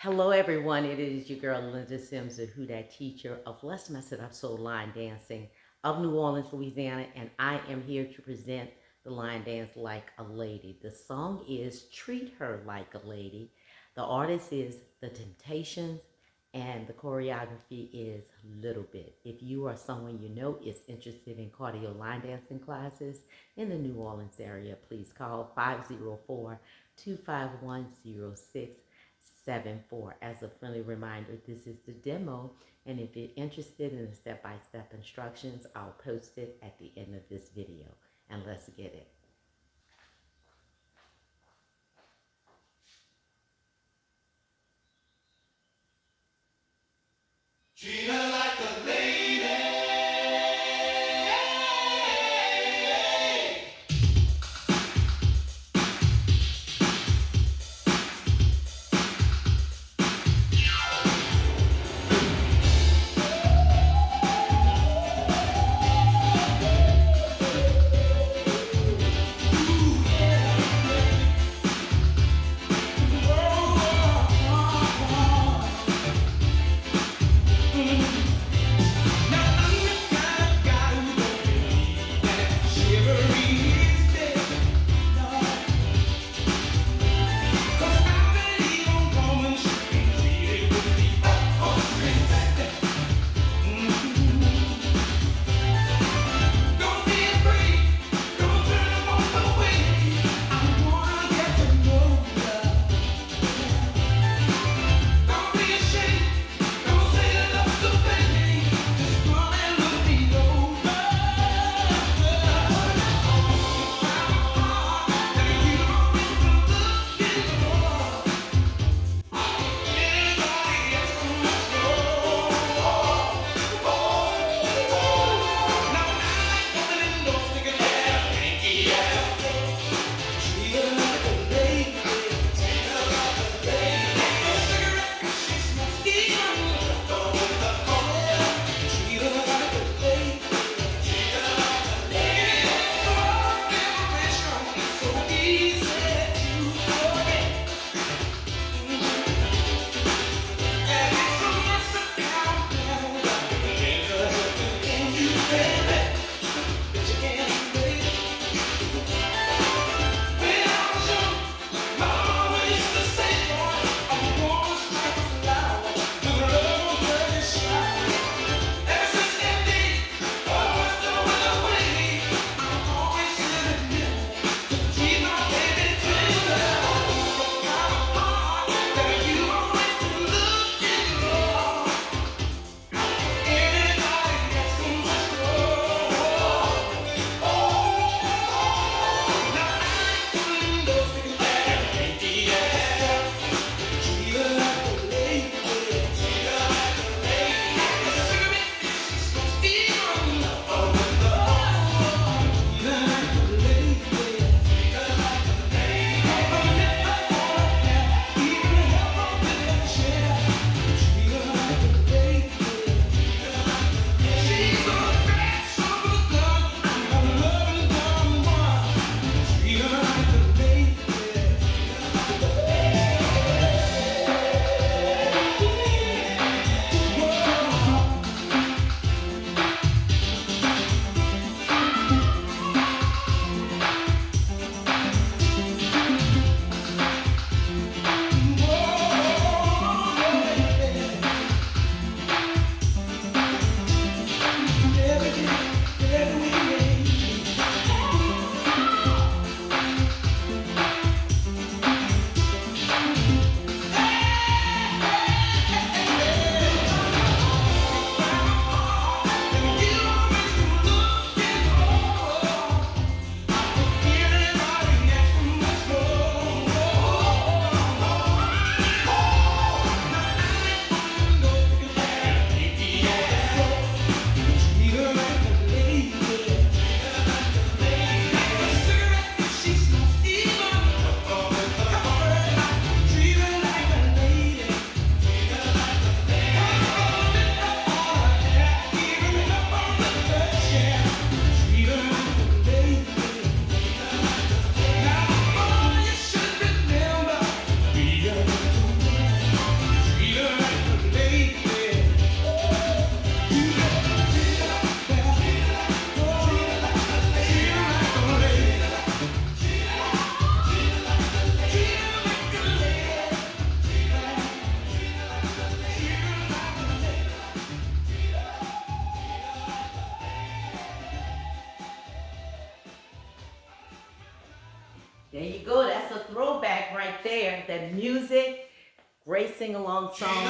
Hello, everyone. It is your girl Linda Sims, the Who Dat teacher of Let's Mess It Up Soul Line Dancing of New Orleans, Louisiana, and I am here to present the line dance like a lady. The song is Treat Her Like a Lady. The artist is The Temptations, and the choreography is Little Bit. If you or someone you know is interested in cardio line dancing classes in the New Orleans area, please call 504-251-0674. As a friendly reminder, this is the demo, and if you're interested in the step-by-step instructions, I'll post it at the end of this video. And let's get it. Treat her like a lady. There you go. That's a throwback right there. That music, great sing-along song,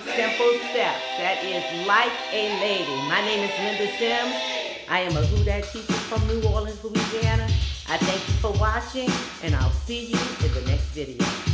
simple steps. That is Like a Lady. My name is Linda Sims. I am a Who Dat teacher from New Orleans, Louisiana. I thank you for watching, and I'll see you in the next video.